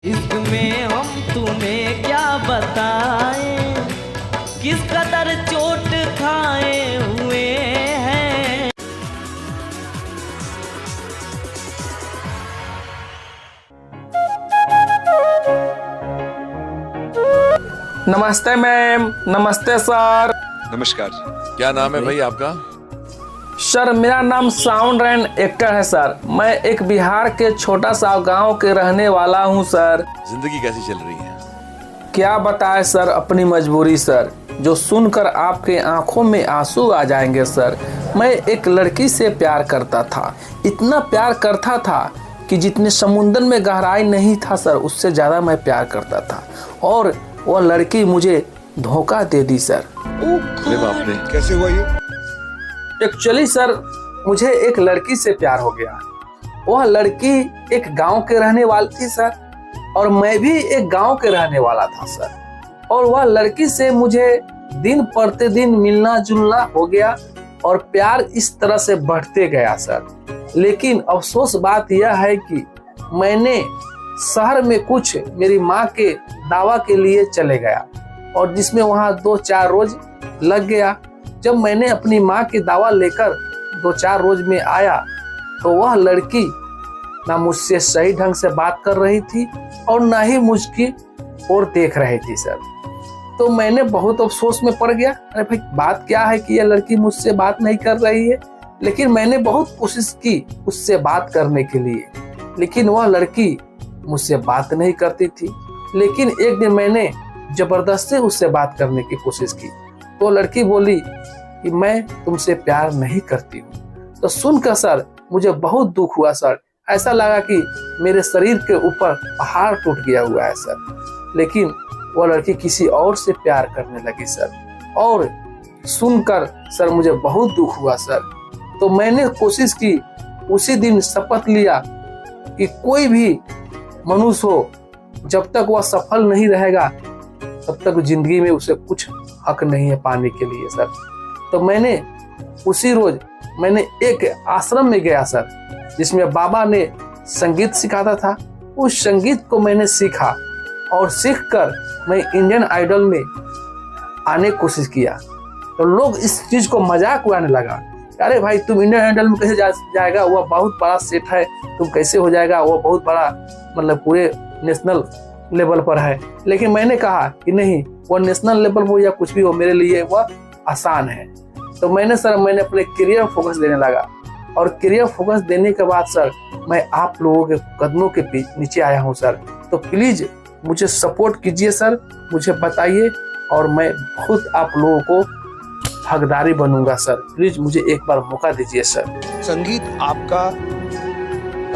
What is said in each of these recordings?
इश्क में हम तुम्हें क्या बताएं, किस कदर चोट खाए हुए हैं। नमस्ते मैम। नमस्ते सर। नमस्कार। क्या नाम है भाई आपका? सर मेरा नाम साउंड एंड एक्टर है सर। मैं एक बिहार के छोटा सा गांव के रहने वाला हूं सर। जिंदगी कैसी चल रही है? क्या बताएं सर अपनी मजबूरी सर, जो सुनकर आपके आंखों में आंसू आ जाएंगे सर। मैं एक लड़की से प्यार करता था, इतना प्यार करता था कि जितने समुंदर में गहराई नहीं था सर, उससे ज़्यादा मैं प्यार करता था। और वह लड़की मुझे धोखा दे दी सर। अरे बाप रे, कैसे हुआ ये? एक्चुअली सर मुझे एक लड़की से प्यार हो गया। वह लड़की एक गांव के रहने वाली थी सर, और मैं भी एक गांव के रहने वाला था सर। और वह लड़की से मुझे दिन पड़ते दिन मिलना जुलना हो गया और प्यार इस तरह से बढ़ते गया सर। लेकिन अफसोस बात यह है कि मैंने शहर में कुछ मेरी माँ के दावा के लिए चले गया, और जिसमें वहाँ 2-4 रोज लग गया। जब मैंने अपनी माँ की दावा लेकर 2-4 रोज में आया तो वह लड़की ना मुझसे सही ढंग से बात कर रही थी और ना ही मुझकी ओर देख रही थी सर। तो मैंने बहुत अफसोस में पड़ गया। अरे भाई बात क्या है कि यह लड़की मुझसे बात नहीं कर रही है। लेकिन मैंने बहुत कोशिश की उससे बात करने के लिए, लेकिन वह लड़की मुझसे बात नहीं करती थी। लेकिन एक दिन मैंने जबरदस्ती उससे बात करने की कोशिश की तो लड़की बोली कि मैं तुमसे प्यार नहीं करती हूँ। तो सुनकर सर मुझे बहुत दुख हुआ सर। ऐसा लगा कि मेरे शरीर के ऊपर पहाड़ टूट गया हुआ है सर। लेकिन वह लड़की किसी और से प्यार करने लगी सर, और सुनकर सर मुझे बहुत दुख हुआ सर। तो मैंने कोशिश की, उसी दिन शपथ लिया कि कोई भी मनुष्य हो, जब तक वह सफल नहीं रहेगा तब तक जिंदगी में उसे कुछ हक नहीं है पाने के लिए सर। तो मैंने उसी रोज मैंने एक आश्रम में गया सर, जिसमें बाबा ने संगीत सिखाता था। उस संगीत को मैंने सीखा और सीखकर मैं इंडियन आइडल में आने की कोशिश किया। तो लोग इस चीज को मजाक उड़ाने लगा, अरे भाई तुम इंडियन आइडल में कैसे जाएगा, वह बहुत बड़ा सेट है, तुम कैसे हो जाएगा, वो बहुत बड़ा मतलब पूरे नेशनल लेवल पर है। लेकिन मैंने कहा कि नहीं, वो नेशनल लेवल हो या कुछ भी हो, मेरे लिए वह आसान है। तो मैंने अपने करियर फोकस देने लगा, और करियर फोकस देने के बाद सर मैं आप लोगों के कदमों के नीचे आया हूँ सर। तो प्लीज मुझे सपोर्ट कीजिए सर, मुझे बताइए, और मैं खुद आप लोगों को हकदारी बनूंगा सर। प्लीज मुझे एक बार मौका दीजिए सर। संगीत आपका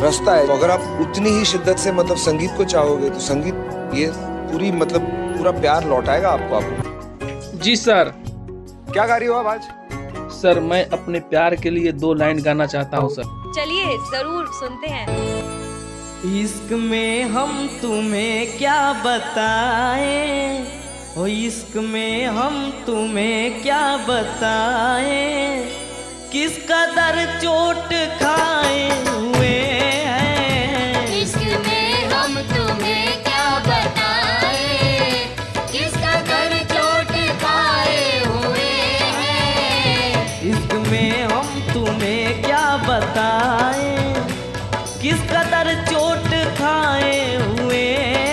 रास्ता है, तो अगर आप उतनी ही शिद्दत से मतलब संगीत को चाहोगे तो संगीत ये पूरा प्यार लौटाएगा आपको। जी सर। क्या गा रही हो आप आज? सर मैं अपने प्यार के लिए 2 लाइन गाना चाहता हूँ सर। चलिए जरूर सुनते हैं। इश्क में हम तुम्हें क्या बताएं, ओ इश्क में हम तुम्हें क्या बताएं, किस कदर चोट खाए हुए हैं। इश्क में हम तुम्हें क्या बताएं, किस कदर चोट खाए हुए हैं। इश्क में हम तुम्हें क्या बताएं, किस कदर चोट खाए हुए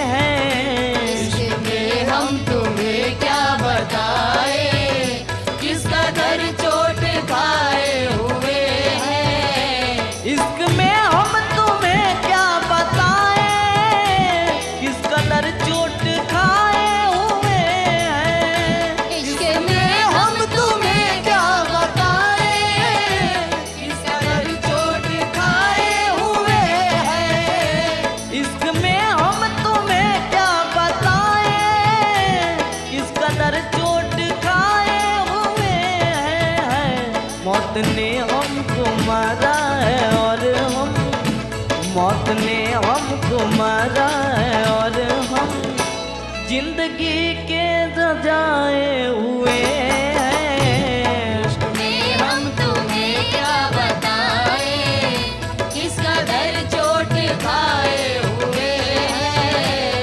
हैं। इश्क में हम तुम्हें क्या बताएं, किस कदर चोट खाए हुए हैं। इश्क में हम तुम्हें क्या बताएं, किस कदर चोट खाए हुए हैं। इश्क में हम तुम्हें क्या बताएं, किस कदर चोट खाए हुए हैं। इश्क में हम तुम्हें क्या बताएं, किस कदर चोट खाए हुए हैं। मौत ने हमको मारा है और मौत ने हमको मारा है, और हम जिंदगी के सजाए हुए हैं। इश्क में हम तुम्हें क्या बताएं, किस कदर चोट खाए हुए हैं।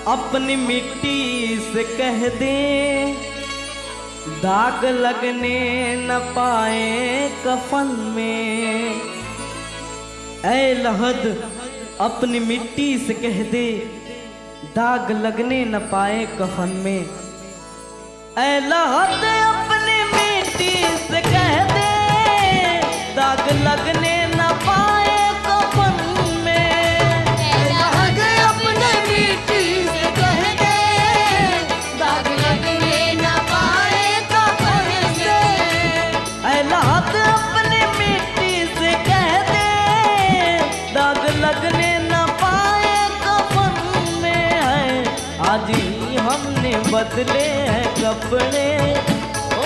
अपनी मिट्टी से कह दे दाग लगने न पाए कफन में। ऐ लहद अपनी मिट्टी से कह दे दाग लगने न पाए कफन में। ऐ लहद अपनी मिट्टी से कह दे दाग लगने न पाए कफन में। लहद अपने मिट्टी से कह दे दाग लगने न पाए कफन से। ऐ लहद अपनी मिट्टी से कह दे दाग लगने न पाए कफन में। है आज ही हमने बदले हैं कपड़े,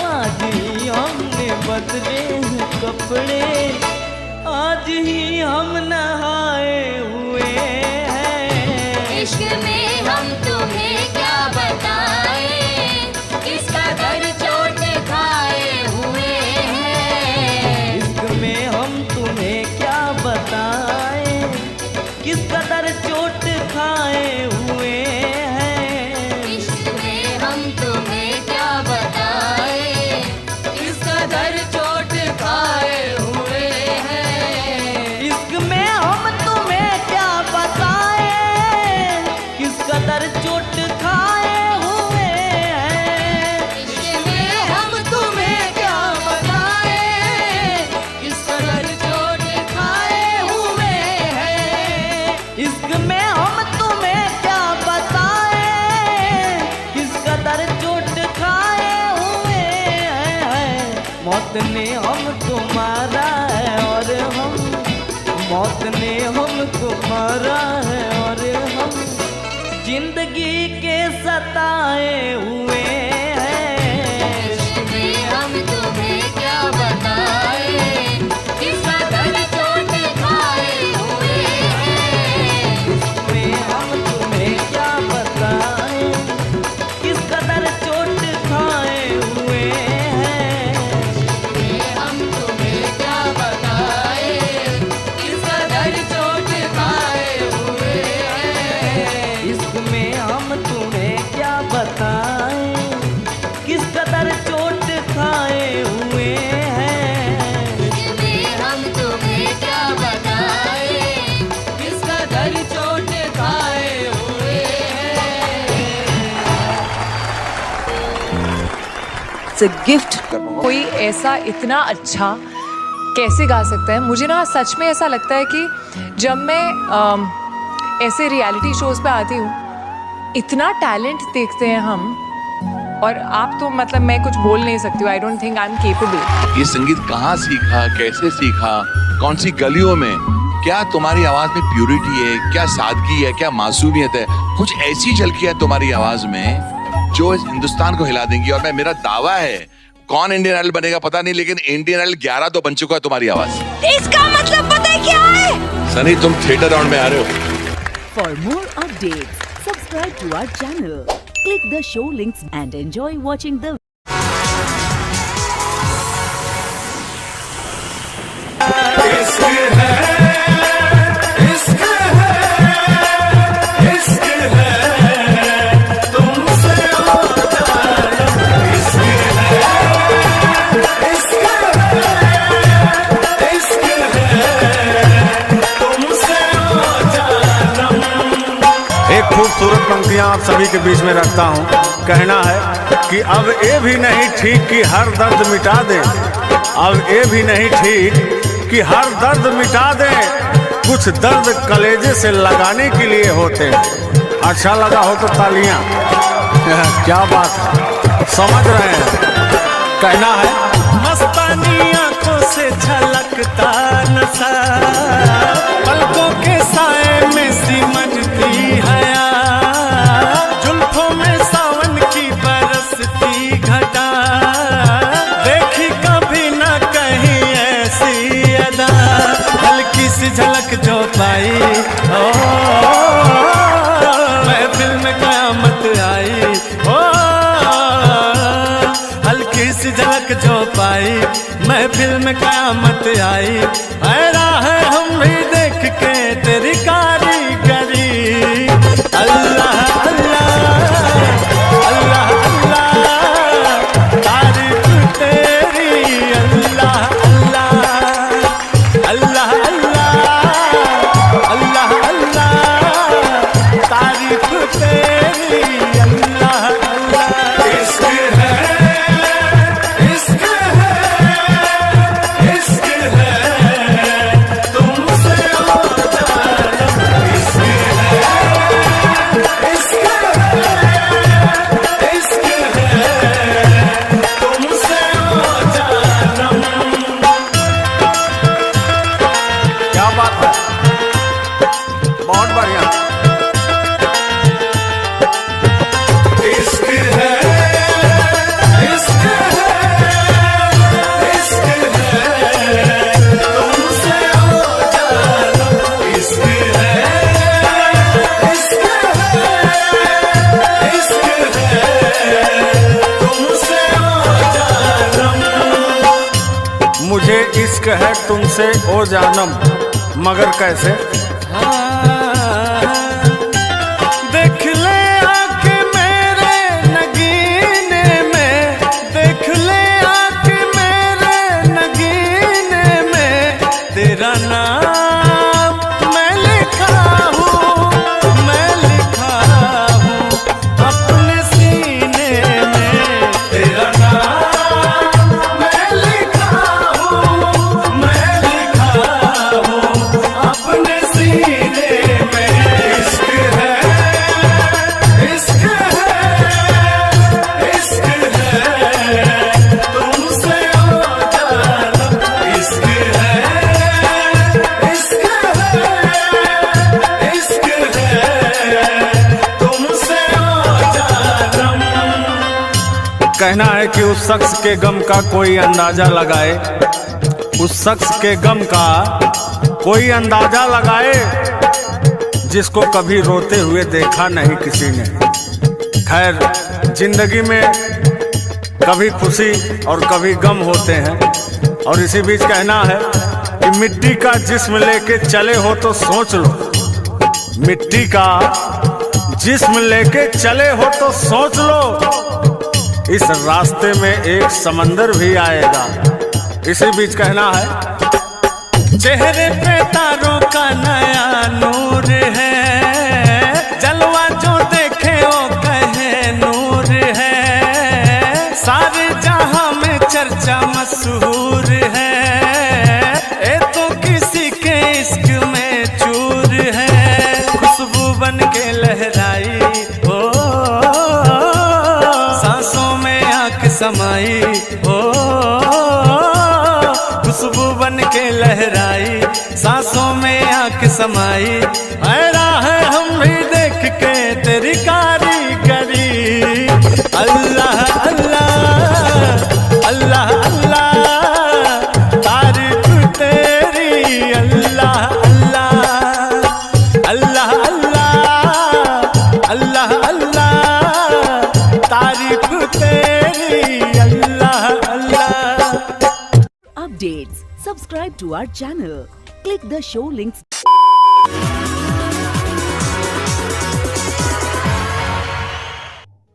आज ही हमने बदले हैं कपड़े, आज ही हम नहाए हुए हैं। इश्क में हम तुम्हें क्या बताएं, किस कदर चोट खाए हुए हैं। इश्क में हम तुम्हें क्या बताएं, किस कदर चोट खाए हुए हैं। इश्क में हम तुम्हें क्या बताएं, किस कदर चोट खाए हुए हैं। इश्क में हम तुम्हें क्या बताएं, किस कदर चोट खाए हुए हैं। इश्क में हम तुम्हें क्या बताएं, किस कदर चोट खाए हुए हैं। इश्क में हम तुम्हें क्या बताएं, किस कदर चोट खाए हुए हैं। मौत ने हम तुम्हारा है और हम, मौत ने हमको मारा है और हम जिंदगी के सताए हुए हैं। इश्क में हम तुम्हें क्या बताएं, किस कदर चोट खाए हुए हैं। में हम तुम्हें क्या बताएं, किस कदर चोट खाए हुए हैं। हम तुम्हें क्या बताएं, किस कदर चोट खाए हुए हैं। इश्क में हम तुम्हें क्या बताएं, किस कदर चोट खाए हुए हैं। इश्क में हम तुम्हें क्या बताएं, किस कदर चोट खाए हुए हैं। It's a gift. कोई ऐसा इतना अच्छा कैसे गा सकता है? मुझे ना सच में ऐसा लगता है कि जब मैं ऐसे रियलिटी शोज पे आती हूँ, इतना टैलेंट देखते हैं हम, और आप तो मतलब मैं कुछ बोल नहीं सकती हूँ। I don't think I am capable. ये संगीत कहाँ सीखा, कैसे सीखा, कौन सी गलियों में? क्या तुम्हारी आवाज में प्यूरिटी है, क्या सादगी है, क्या मासूमियत है? कुछ ऐसी झलकी है तुम्हारी आवाज में जो इस हिंदुस्तान को हिला देंगी। और मेरा दावा है, कौन इंडियन आइडल बनेगा पता नहीं, लेकिन इंडियन आइडल 11 तो बन चुका है तुम्हारी आवाज। इसका मतलब पता है क्या है? सनी, तुम थिएटर राउंड में आ रहे हो। For more updates, subscribe to our channel, click the show links and enjoy watching the एक खूबसूरत पंक्तियां आप सभी के बीच में रखता हूं। कहना है कि अब ये भी नहीं ठीक कि हर दर्द मिटा दे, अब ये भी नहीं ठीक कि हर दर्द मिटा दे, कुछ दर्द कलेजे से लगाने के लिए होते हैं। अच्छा लगा हो तो तालियां। क्या बात है, समझ रहे हैं? कहना है मस्तानी आंखों से झलकता नशा, पलकों के साए में सिमटती हया, जुल्फों में सावन की बरसती घटा, देखी कभी न कहीं ऐसी अदा, हल्की सी झलक जो पाई ओ महफिल में कयामत आई। ओ हल्की सी झलक जो पाई महफिल में कयामत आई। हैरान है हम भी देख के तेरी कारीगरी। अल्लाह अल्लाह इश्क है तुमसे ओ जानम, मगर कैसे? देख ले आके मेरे नगीने में, देख ले आके मेरे नगीने में, तेरा नाम मैं लिखा हूँ, मैं लिखा हूँ अपने सीने में, तेरा नाम मैं लिखा हूँ, मैं लिखा हूँ अपने सीने में। इश्क है, इश्क है, इश्क है तुमसे ओ जानम, इश्क है, इश्क है, इश्क है तुमसे ओ जानम। कहना है कि उस शख्स के गम का कोई अंदाजा लगाए, उस शख्स के गम का कोई अंदाजा लगाए जिसको कभी रोते हुए देखा नहीं किसी ने। खैर, जिंदगी में कभी खुशी और कभी गम होते हैं, और इसी बीच कहना है कि मिट्टी का जिस्म लेके चले हो तो सोच लो, मिट्टी का जिस्म लेके चले हो तो सोच लो, इस रास्ते में एक समंदर भी आएगा। इसी बीच कहना है, चेहरे पे तारों का नया नूर है, जलवा जो देखे वो कहे नूर है, सारे जहां में चर्चा मशहूर है, ए तो किसी के इश्क में चूर है, खुशबू बन के लहराई हो, सांसों में आँख समाई हो, खुशबू बन के लहराई, सांसों में आँख समाई, हैरान है हम भी देख के तेरी कारीगरी। अल्लाह अल्लाह अल्लाह अल्लाह तारीफ तेरी, अल्लाह अल्लाह अल्लाह अल्लाह अल्लाह अल्लाह तारीफ तेरी, अल्लाह अल्लाह। Updates. Subscribe to our channel. Click the show links.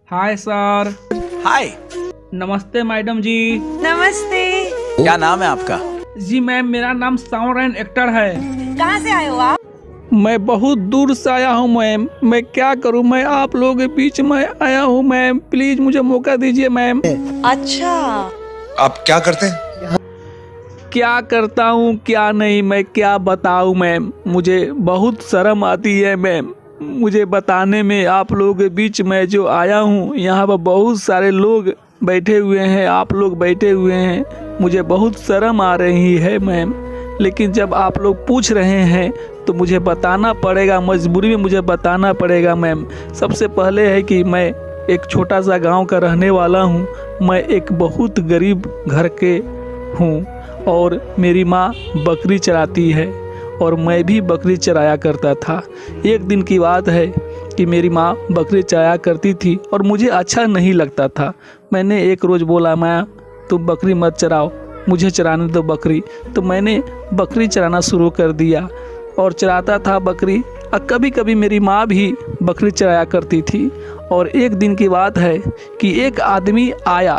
Hi sir. Hi, नमस्ते मैडम जी। नमस्ते। क्या नाम है आपका? जी मैम, मेरा नाम सावरन एक्टर है। कहाँ से आए हो आप? मैं बहुत दूर से आया हूँ मैम, मैं क्या करूँ, मैं आप लोगों के बीच में आया हूँ मैम, प्लीज मुझे मौका दीजिए मैम। अच्छा, आप क्या करते हैं? क्या करता हूँ क्या नहीं, मैं क्या बताऊँ मैम, मुझे बहुत शर्म आती है मैम मुझे बताने में। आप लोगों के बीच में जो आया हूँ, यहाँ पर बहुत सारे लोग बैठे हुए हैं, आप लोग बैठे हुए हैं, मुझे बहुत शर्म आ रही है मैम, लेकिन जब आप लोग पूछ रहे हैं तो मुझे बताना पड़ेगा, मजबूरी में मुझे बताना पड़ेगा मैम। सबसे पहले है कि मैं एक छोटा सा गांव का रहने वाला हूँ, मैं एक बहुत गरीब घर के हूँ, और मेरी माँ बकरी चराती है और मैं भी बकरी चराया करता था। एक दिन की बात है कि मेरी माँ बकरी चराया करती थी और मुझे अच्छा नहीं लगता था। मैंने एक रोज़ बोला, माँ तुम बकरी मत चराओ, मुझे चराने दो बकरी। तो मैंने बकरी चराना शुरू कर दिया और चराता था बकरी, और कभी कभी मेरी माँ भी बकरी चराया करती थी। और एक दिन की बात है कि एक आदमी आया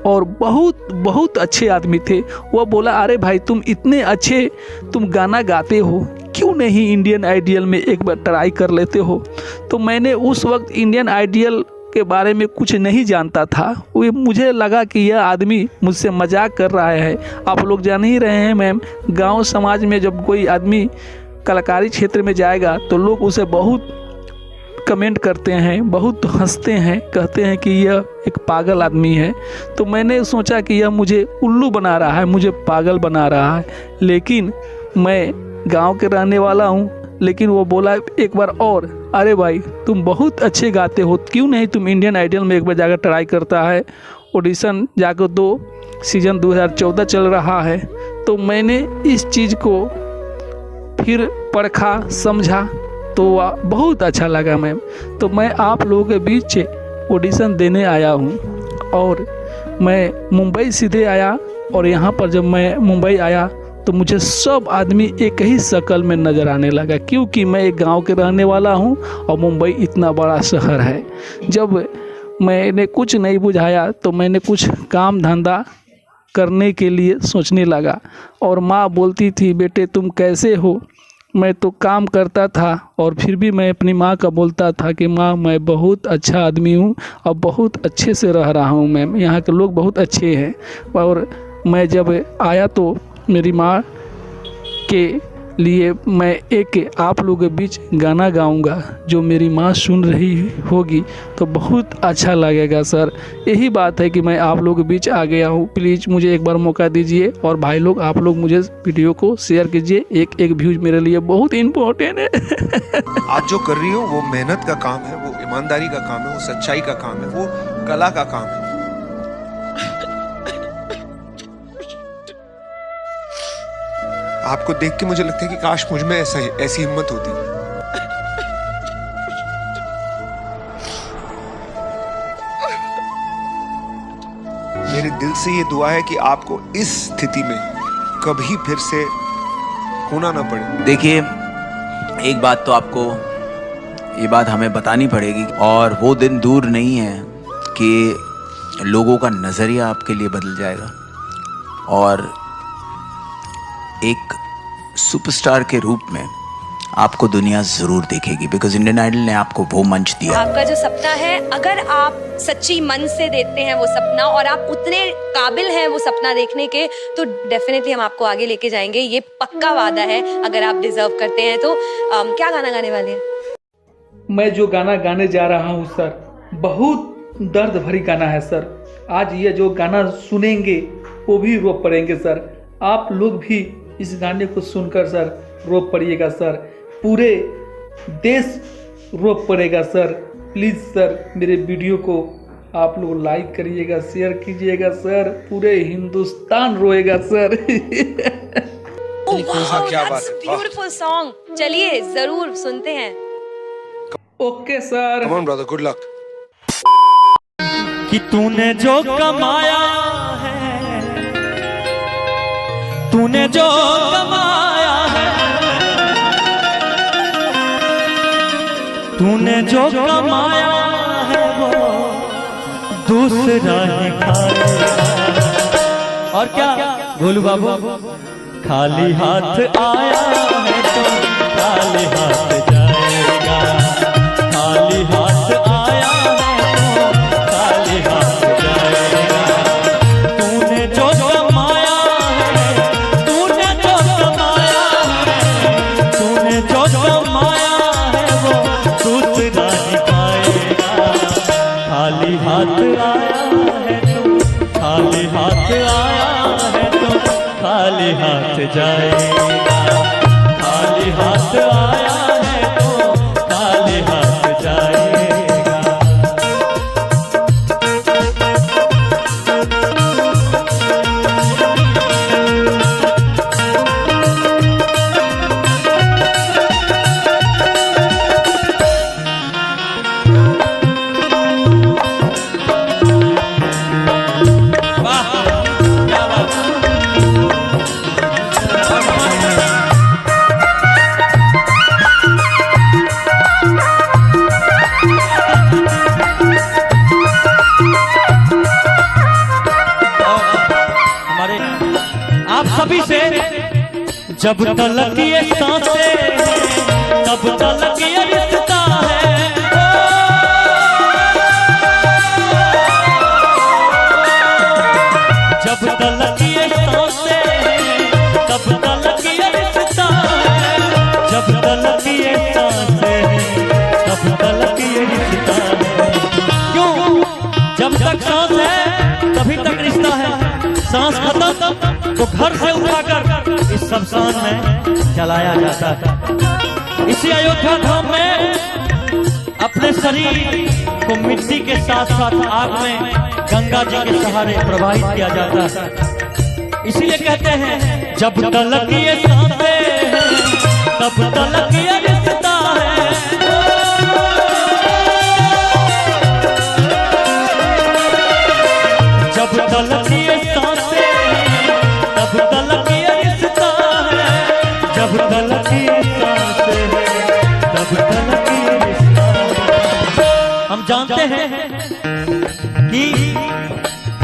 और बहुत अच्छे आदमी थे। वो बोला, अरे भाई तुम इतने अच्छे, तुम गाना गाते हो, क्यों नहीं इंडियन आइडियल में एक बार ट्राई कर लेते हो। तो मैंने उस वक्त इंडियन आइडियल के बारे में कुछ नहीं जानता था, वो मुझे लगा कि यह आदमी मुझसे मजाक कर रहा है। आप लोग जान ही रहे हैं मैम, गांव समाज में जब कोई आदमी कलाकारी क्षेत्र में जाएगा तो लोग उसे बहुत कमेंट करते हैं, बहुत हंसते हैं, कहते हैं कि यह एक पागल आदमी है। तो मैंने सोचा कि यह मुझे उल्लू बना रहा है, मुझे पागल बना रहा है, लेकिन मैं गांव के रहने वाला हूँ। लेकिन वो बोला एक बार और, अरे भाई तुम बहुत अच्छे गाते हो, क्यों नहीं तुम इंडियन आइडियल में एक बार जाकर ट्राई करता है। ऑडिशन जाकर 2 सीज़न 2014 चल रहा है। तो मैंने इस चीज़ को फिर परखा, समझा, तो बहुत अच्छा लगा मैम। तो मैं आप लोगों के बीच ऑडिशन देने आया हूँ, और मैं मुंबई सीधे आया, और यहाँ पर जब मैं मुंबई आया तो मुझे सब आदमी एक ही शक्ल में नज़र आने लगा, क्योंकि मैं एक गांव के रहने वाला हूं और मुंबई इतना बड़ा शहर है। जब मैंने कुछ नहीं बुझाया तो मैंने कुछ काम धंधा करने के लिए सोचने लगा, और माँ बोलती थी, बेटे तुम कैसे हो? मैं तो काम करता था और फिर भी मैं अपनी माँ का बोलता था कि माँ मैं बहुत अच्छा आदमी हूँ और बहुत अच्छे से रह रहा हूँ मैम, यहाँ के लोग बहुत अच्छे हैं। और मैं जब आया तो मेरी माँ के लिए मैं एक आप लोगों के बीच गाना गाऊंगा, जो मेरी माँ सुन रही होगी तो बहुत अच्छा लगेगा सर। यही बात है कि मैं आप लोगों के बीच आ गया हूँ। प्लीज़ मुझे एक बार मौका दीजिए, और भाई लोग आप लोग मुझे वीडियो को शेयर कीजिए। एक एक व्यूज मेरे लिए बहुत इम्पोर्टेंट है। आप जो कर रही हो वो मेहनत का काम है, वो ईमानदारी का काम है, वो सच्चाई का काम है, वो कला का काम है। आपको देख के मुझे लगता है कि काश मुझ में ऐसी हिम्मत होती। मेरे दिल से ये दुआ है कि आपको इस स्थिति में कभी फिर से होना ना पड़े। देखिए, एक बात तो आपको ये बात हमें बतानी पड़ेगी, और वो दिन दूर नहीं है कि लोगों का नज़रिया आपके लिए बदल जाएगा और एक सुपरस्टार के रूप में आपको दुनिया ज़रूर देखेगी, बिकॉज इंडियन आइडल ने आपको वो मंच दिया। आपका जो सपना है, अगर आप सच्ची मन से देते हैं वो सपना, और आप उतने काबिल हैं वो सपना देखने के, तो डेफिनेटली हम आपको आगे लेके जाएंगे। ये पक्का वादा है। अगर आप डिजर्व करते हैं तो क्या गाना गाने वाले हैं? मैं जो गाना गाने जा रहा हूँ सर, बहुत दर्द भरी गाना है सर। आज ये जो गाना सुनेंगे वो भी रो पड़ेंगे सर। आप लोग भी इस गाने को सुनकर सर रो पड़िएगा सर। पूरे देश रो पड़ेगा सर। प्लीज़ सर मेरे वीडियो को आप लोग लाइक करिएगा, शेयर कीजिएगा सर। पूरे हिंदुस्तान रोएगा सर। क्या बात है, ब्यूटीफुल सॉन्ग। चलिए जरूर सुनते हैं। Okay sir. Come on brother, good luck. कि तूने जो कमाया है, तूने जो कमाया है, तूने जो कमाया है वो दूसरा ही खाएगा। और क्या बोलू बाबू, खाली हाथ आया है तो खाली हाथ जाएगा। खाली हाथ आया है तो खाली हाथ जाएगा। तूने जो कमाया है, तूने जो कमाया है, तूने जो कमाया है वो दूसरा ही पाएगा। खाली हाथ आया है तो खाली हाथ आया है तो खाली हाथ जाएगा। खाली हाथ आया है तो खाली हाथ जाएगा। वाह, क्या बात है। हमारे आप सभी से, जब तलक ये सांसें हैं तब तलक ये रिश्ता है। जब तलक ये सांसें हैं तब तलक ये रिश्ता है। जब तलक ये सांसें हैं तब तलक ये रिश्ता है। क्यों? जब तक सांस है तभी तक रिश्ता है। सांस खत्म तो घर से उठाकर इस शमशान में जलाया जाता है। इसी अयोध्या धाम में अपने शरीर को मिट्टी के साथ साथ आग में गंगा जी के सहारे प्रवाहित किया जाता है। इसीलिए कहते हैं, जब तलक ये सांसें हैं तब तलक ये रिश्ता है। जब तलक ये सांसें हैं तब तलक ये रिश्ता जब तलक ये सांसें हैं तब तलक ये रिश्ता है। हम जानते हैं कि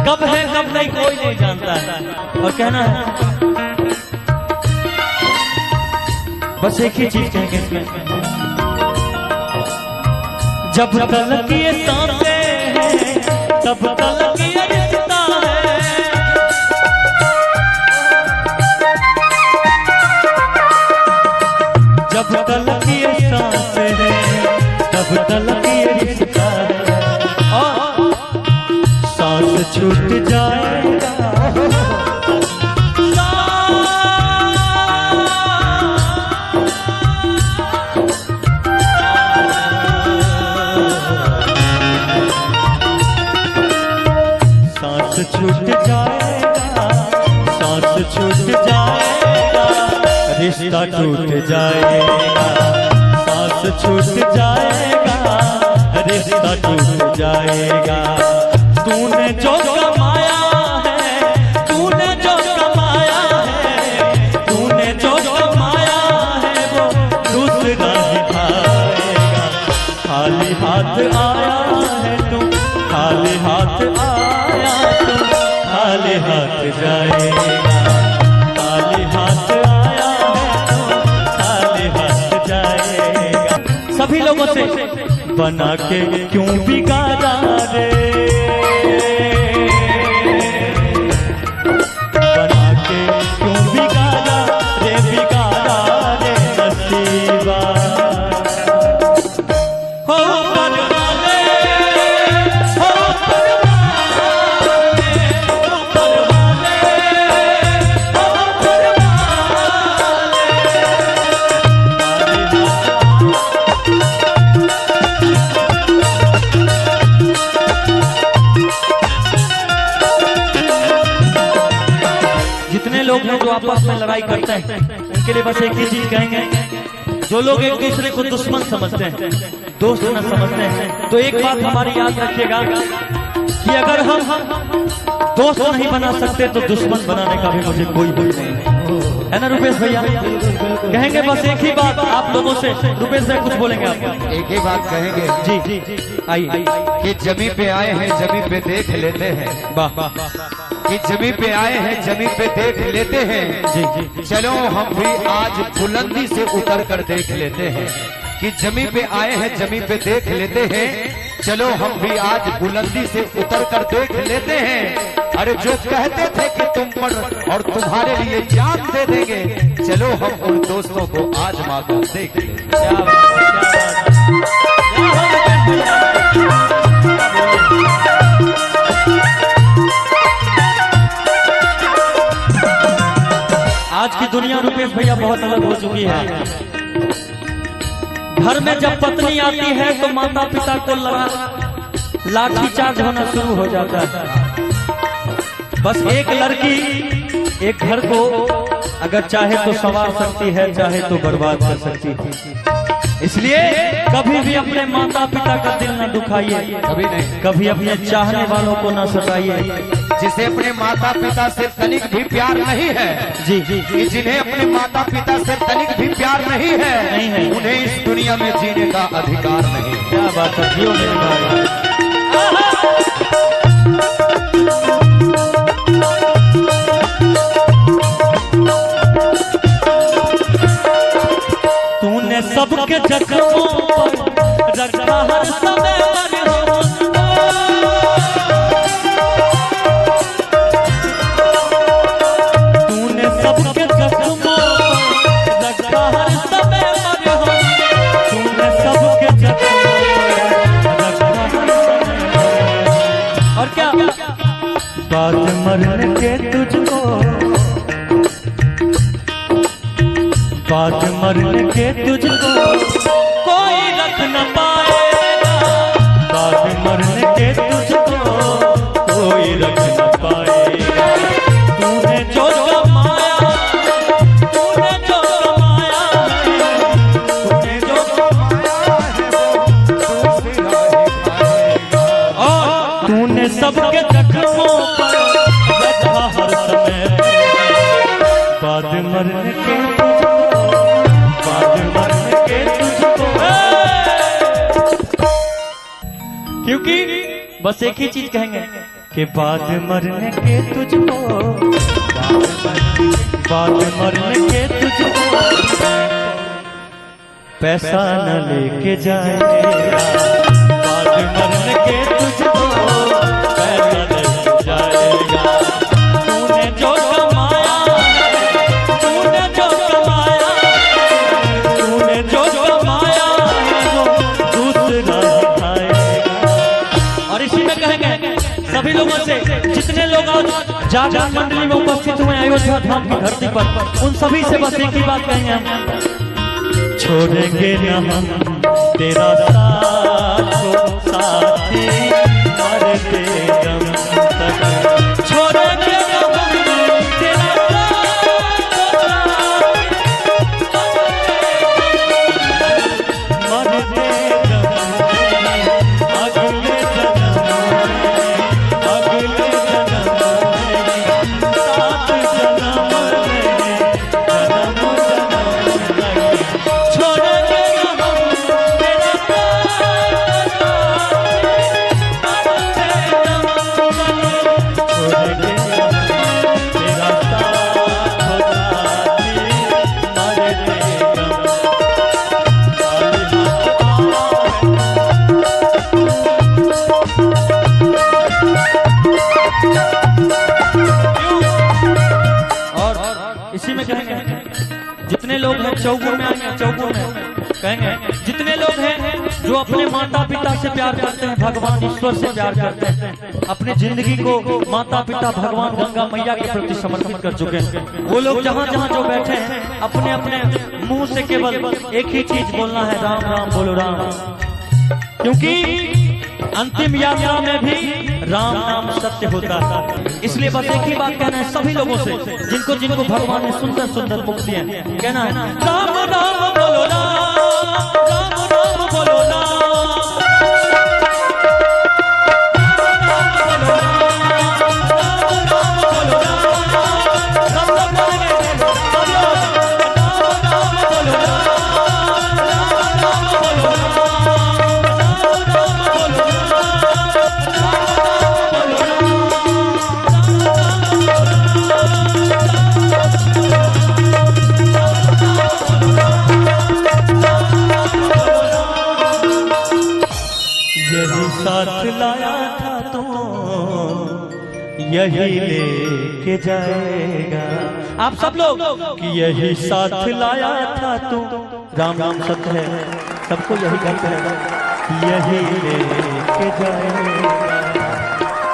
कब है कब नहीं कोई नहीं जानता है, और कहना है बस एक ही चीज कहेंगे इसमें, जब तलक ये सांसें हैं तब तलक ये रिश्ता है। जब तलक ये सांसें हैं तब तलक ये रिश्ता है। और सांस छूट जाएगा सांस छूट जाएगा, सांस छूट जाएगा, रिश्ता टूट जाएगा। सांस छूट जाएगा, रिश्ता टूट जाएगा। तूने जो कमाया है, तूने जो कमाया है, तूने जो कमाया है वो दूसरा ही खाएगा। खाली हाथ आया है तू, खाली हाथ आया तू, खाली हाथ जाएगा। खाली हाथ आया है तू, खाली हाथ जाएगा। सभी लोगों से बना के क्यों बिगाड़ा रे, बना के क्यों बिगाड़ा रे, बिगाड़ा रे नसीबा। हो परवाने, हो परवाने, हो परवाने, हो जितने लोग हैं जो आपस में लड़ाई करते हैं उनके लिए बस एक ही चीज कहेंगे, जो लोग एक दूसरे को दुश्मन समझते हैं, दोस्त न समझते हैं, तो एक बात हमारी याद रखिएगा कि अगर हम दोस्त नहीं बना सकते तो दुश्मन बनाने का भी मुझे कोई भूल नहीं है ना रुपेश भैया? कहेंगे बस एक ही बात आप लोगों से। रुपेश भाई कुछ बोलेंगे आप? एक ही बात कहेंगे जी जी जी आइए कि जमी पे आए हैं जमी पे देख लेते हैं। वाह वाह, कि जमी पे आए हैं जमी पे देख लेते हैं। जी जी चलो हम भी आज बुलंदी से उतर कर देख लेते हैं। कि जमी पे आए हैं जमी पे देख लेते हैं, चलो हम भी आज बुलंदी से उतर कर देख लेते हैं। अरे जो कहते थे कि तुम पर और तुम्हारे लिए जान दे देंगे, चलो हम उन दोस्तों को आजमा कर देख लेते। क्या बात आज की दुनिया रुपेश भैया बहुत अलग हो चुकी है। घर में जब पत्नी आती है तो माता पिता को लाठीचार्ज होना शुरू हो जाता है। बस एक लड़की एक घर को अगर चाहे तो संवार सकती है, चाहे तो बर्बाद कर सकती है। इसलिए कभी भी अपने माता पिता का दिल न दुखाइए, कभी नहीं, कभी अपने चाहने वालों को न सताइए। जिसे अपने माता पिता से तनिक भी प्यार नहीं है, जी जी जी, जिन्हें अपने माता पिता से तनिक भी प्यार नहीं है, उन्हें इस दुनिया में जीने का अधिकार नहीं। क्या बात है, जियो मेरे भाई। तूने सबके जख्मों पर रखा हर समय मरहम, तूने सबके जख्मों पर रखा हर समय मरहम, तूने सबके जख्मों पर रखा हर समय। और क्या बात मरने के तुझको, बात मरने के तुझको कोई रख न पाएगा, बात मरने के तुझको कोई रख न पाएगा। तूने जो कमाया, तूने जो कमाया है, तूने जो कमाया है और तूने सबके जख्मों पर रखा हर समय, बात मरने के तुझको बाद मरने के तुझको, क्योंकि बस एक ही चीज कहेंगे कि बाद मरने के तुझको, बाद मरने के तुझको पैसा न लेके जाएगा, बाद मरने के तुझको पैसा लेके जाएगा। तूने जो कमाया है, तूने जो कमाया है, तूने जो कमाया है वो दूसरा खाएगा। और इसी में कहेंगे सभी लोगों से, जितने लोग आज जागरण मंडली में उपस्थित हुए अयोध्या धाम की धरती पर, उन सभी से बस एक ही बात कहेंगे हम, छोड़ेंगे न हम तेरा साथ को साथी, मरते दम तक छोड़ेंगे न हम तेरा साथ, मरते दम अगले जन्म, अगले जन्म साथ जन्म लेंगे, जन्म छोड़ेंगे न हम तेरा इसी में कहेंगे जितने लोग हैं चौगुन में आएंगे, चौगुन में कहेंगे जितने लोग हैं जो अपने माता पिता से प्यार करते हैं, भगवान ईश्वर से प्यार करते हैं, अपनी जिंदगी को माता पिता भगवान गंगा मैया के प्रति समर्पित कर चुके हैं, वो लोग जहाँ जहाँ जो बैठे हैं अपने अपने मुंह से केवल एक ही चीज बोलना है, राम राम बोलो राम, क्योंकि अंतिम यात्रा में भी राम नाम सत्य होता है। इसलिए बस एक ही बात कहना है सभी लोगों से, जिनको जिनको भगवान ने सुंदर सुंदर मुख दिए, कहना है राम राम बोलो राम, राम राम बोलो राम, साथ लाया था तू यही लेके जाएगा। आप सब लोग कि यही साथ लाया था तू, राम राम सत्य है, सबको यही कहते हैं कि यही लेके जाएगा।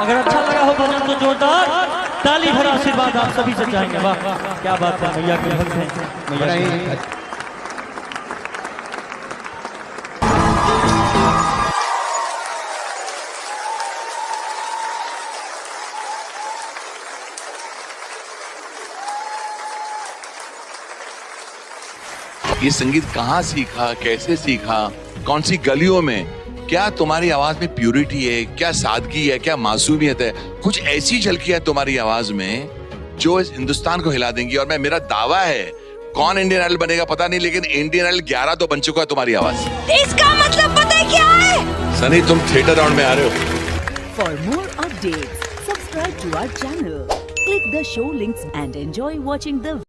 अगर अच्छा लगा हो भजन तो जोरदार ताली भरा आशीर्वाद आप सभी से चाहेंगे। वाह क्या बात है, मैया के भक्त हैं, मैया के। ये संगीत कहाँ सीखा, कैसे सीखा, कौन सी गलियों में, क्या तुम्हारी आवाज में प्यूरिटी है, क्या सादगी है, क्या मासूमियत है, कुछ ऐसी झलकी है तुम्हारी आवाज में जो इस हिंदुस्तान को हिला देंगी। और मेरा दावा है, कौन इंडियन आइडल बनेगा पता नहीं, लेकिन इंडियन आइडल 11 तो बन चुका है तुम्हारी आवाज। इसका मतलब पता है क्या है? सनी तुम थिएटर राउंड में आ रहे हो। For more updates, subscribe to our channel, click the show links and enjoy watching the